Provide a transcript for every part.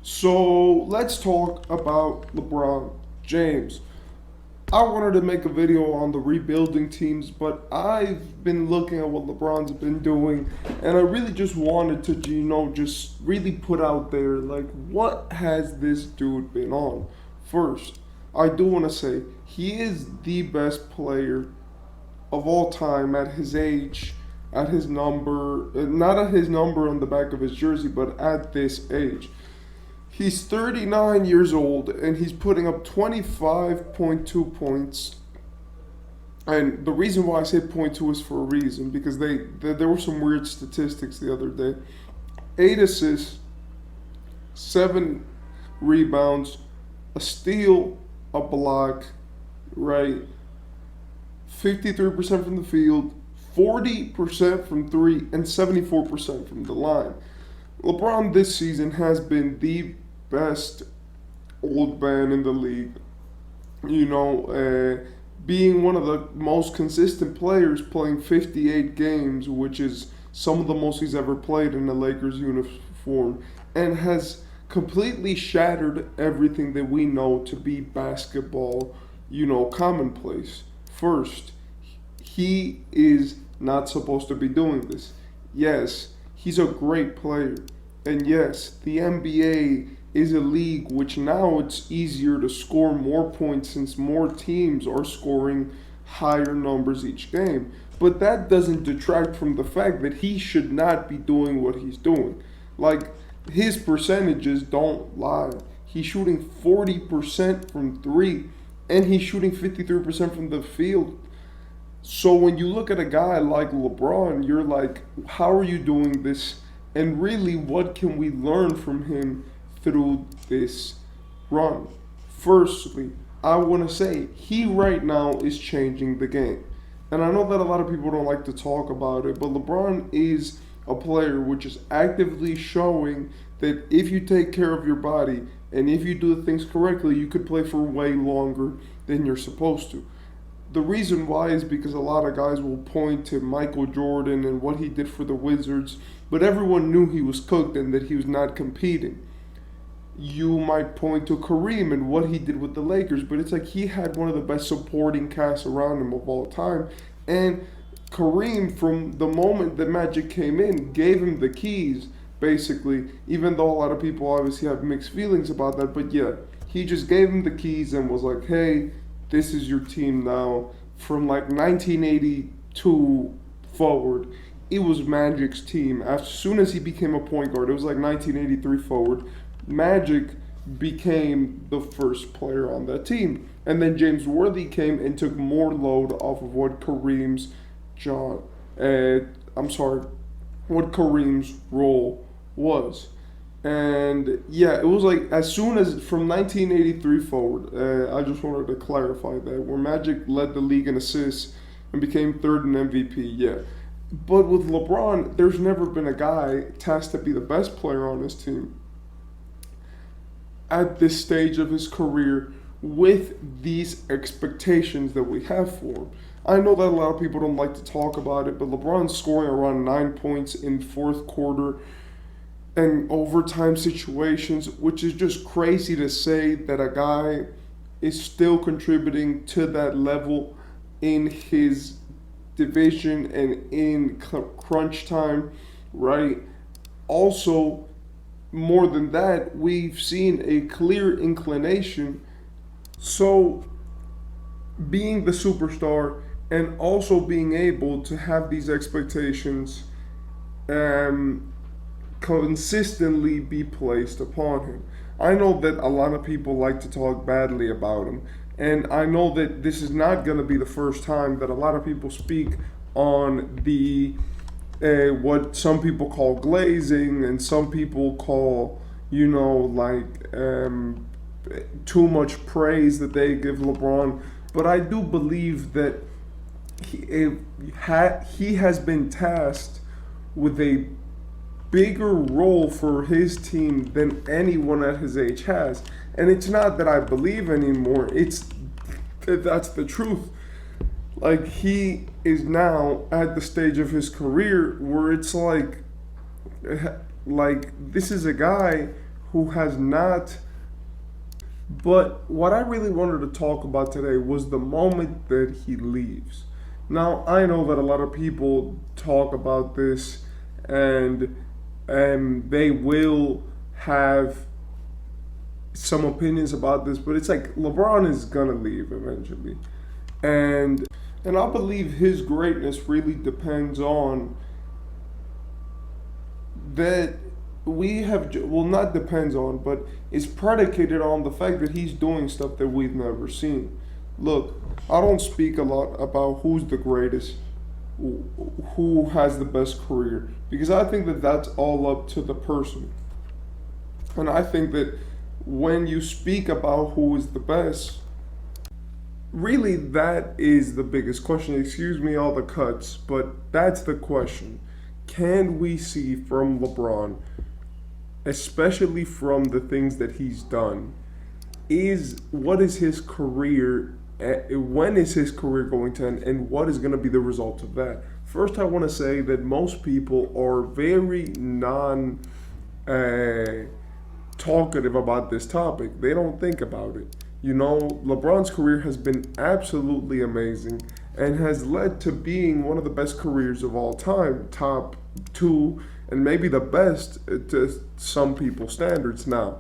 So let's talk about LeBron James. I wanted to make a video on the rebuilding teams, but I've been looking at what LeBron's been doing, and I really just wanted to, just really put out there, like, what has this dude been on? First, I do want to say he is the best player of all time at his age, at his number, not at his number on the back of his jersey, but at this age. He's 39 years old and he's putting up 25.2 points. And the reason why I say point 2 is for a reason because there were some weird statistics the other day. 8 assists, 7 rebounds, a steal, a block, right? 53% from the field, 40% from 3, and 74% from the line. LeBron this season has been the best old man in the league. Being one of the most consistent players, playing 58 games, which is some of the most he's ever played in a Lakers uniform, and has completely shattered everything that we know to be basketball, commonplace. First, he is not supposed to be doing this. Yes, he's a great player. And yes, the NBA is a league which now it's easier to score more points since more teams are scoring higher numbers each game. But that doesn't detract from the fact that he should not be doing what he's doing. Like, his percentages don't lie. He's shooting 40% from 3, and he's shooting 53% from the field. So when you look at a guy like LeBron, you're like, how are you doing this? And really, what can we learn from him through this run? Firstly, I want to say he right now is changing the game. And I know that a lot of people don't like to talk about it, but LeBron is a player which is actively showing that if you take care of your body and if you do things correctly, you could play for way longer than you're supposed to. The reason why is because a lot of guys will point to Michael Jordan and what he did for the Wizards, but everyone knew he was cooked and that he was not competing. You might point to Kareem and what he did with the Lakers, but it's like he had one of the best supporting casts around him of all time. And Kareem, from the moment that Magic came in, gave him the keys, basically, even though a lot of people obviously have mixed feelings about that. But yeah, he just gave him the keys and was like, hey, this is your team now. From like 1982 forward, it was Magic's team. As soon as he became a point guard, it was like 1983 forward, Magic became the first player on that team. And then James Worthy came and took more load off of what what Kareem's role was. And yeah, it was like as soon as from 1983 forward, I just wanted to clarify that, where Magic led the league in assists and became third in MVP, yeah. But with LeBron, there's never been a guy tasked to be the best player on his team at this stage of his career with these expectations that we have for him. I know that a lot of people don't like to talk about it, but LeBron's scoring around 9 points in fourth quarter and overtime situations, which is just crazy to say that a guy is still contributing to that level in his division and in crunch time, right? Also, more than that, we've seen a clear inclination. So, being the superstar and also being able to have these expectations consistently be placed upon him. I know that a lot of people like to talk badly about him, and I know that this is not going to be the first time that a lot of people speak on the what some people call glazing and some people call, too much praise that they give LeBron. But I do believe that he has been tasked with a bigger role for his team than anyone at his age has. And it's not that I believe anymore, it's that that's the truth. Like, he is now at the stage of his career where it's like this is a guy who has not. But what I really wanted to talk about today was the moment that he leaves. Now, I know that a lot of people talk about this and they will have some opinions about this, but it's like LeBron is gonna leave eventually. And and I believe his greatness really depends on that we have, well, not depends on, but is predicated on the fact that he's doing stuff that we've never seen. Look, I don't speak a lot about who's the greatest, who has the best career, because I think that that's all up to the person. And I think that when you speak about who is the best, really that is the biggest question. Excuse me, all the cuts, but that's the question. Can we see from LeBron, especially from the things that he's done, is what is his career, when is his career going to end, and what is going to be the result of that? First, I want to say that most people are very non talkative about this topic. They don't think about it. You know, LeBron's career has been absolutely amazing and has led to being one of the best careers of all time, top two, and maybe the best to some people's standards. Now,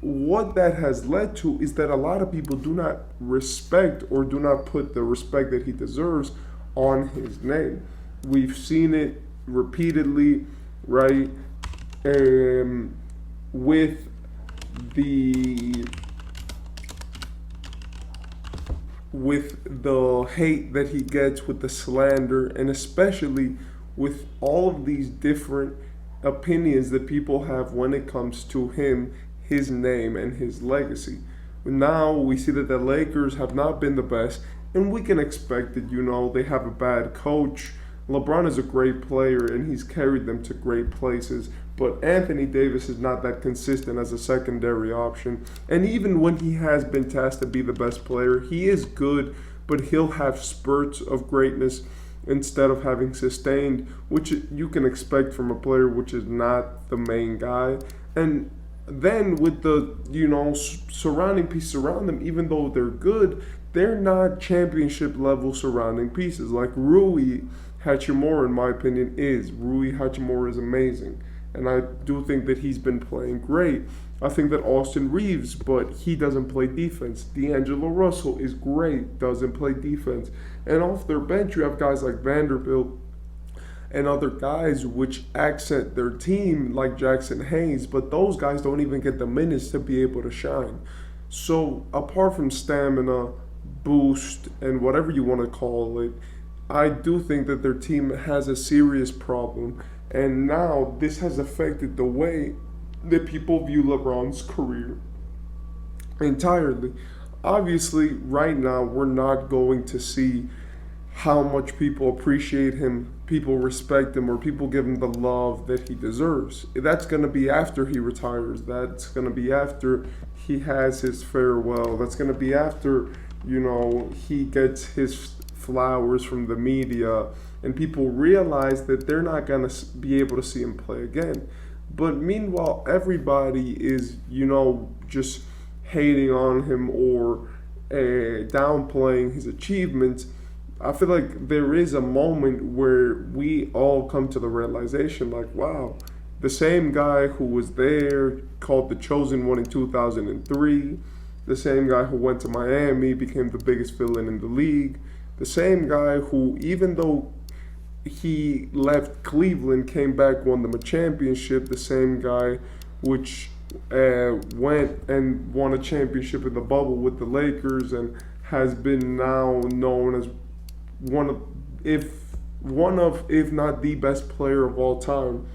what that has led to is that a lot of people do not respect or do not put the respect that he deserves on his name. We've seen it repeatedly, right? With the hate that he gets, with the slander, and especially with all of these different opinions that people have when it comes to him, his name, and his legacy. Now we see that the Lakers have not been the best, and we can expect it. You know, they have a bad coach. LeBron is a great player, and he's carried them to great places. But Anthony Davis is not that consistent as a secondary option. And even when he has been tasked to be the best player, he is good, but he'll have spurts of greatness instead of having sustained, which you can expect from a player which is not the main guy. And then with the, surrounding pieces around them, even though they're good, they're not championship level surrounding pieces. Like Rui Hachimura, in my opinion, is. Rui Hachimura is amazing. And I do think that he's been playing great. I think that Austin Reeves, but he doesn't play defense. D'Angelo Russell is great, doesn't play defense. And off their bench, you have guys like Vanderbilt and other guys which accent their team, like Jackson Hayes, but those guys don't even get the minutes to be able to shine. So apart from stamina, boost, and whatever you want to call it, I do think that their team has a serious problem. And now this has affected the way that people view LeBron's career entirely. Obviously, right now, we're not going to see how much people appreciate him, people respect him, or people give him the love that he deserves. That's going to be after he retires. That's going to be after he has his farewell. That's going to be after, he gets his flowers from the media and people realize that they're not going to be able to see him play again. But meanwhile, everybody is, just hating on him or downplaying his achievements. I feel like there is a moment where we all come to the realization, like, wow, the same guy who was there, called the Chosen One in 2003, the same guy who went to Miami, became the biggest villain in the league, the same guy who, even though he left Cleveland, came back, won them a championship, the same guy which went and won a championship in the bubble with the Lakers and has been now known as one of, if not the best player of all time,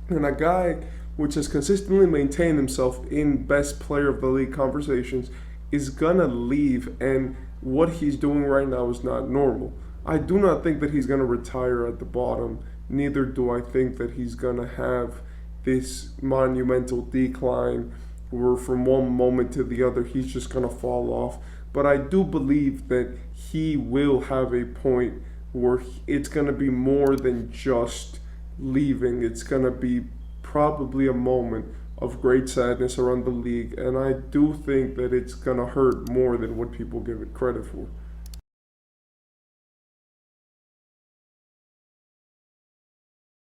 and a guy which has consistently maintained himself in best player of the league conversations, is gonna leave, and what he's doing right now is not normal. I do not think that he's gonna retire at the bottom. Neither do I think that he's gonna have this monumental decline where from one moment to the other he's just gonna fall off. But I do believe that he will have a point where it's gonna be more than just leaving. It's gonna be probably a moment of great sadness around the league, and I do think that it's gonna hurt more than what people give it credit for.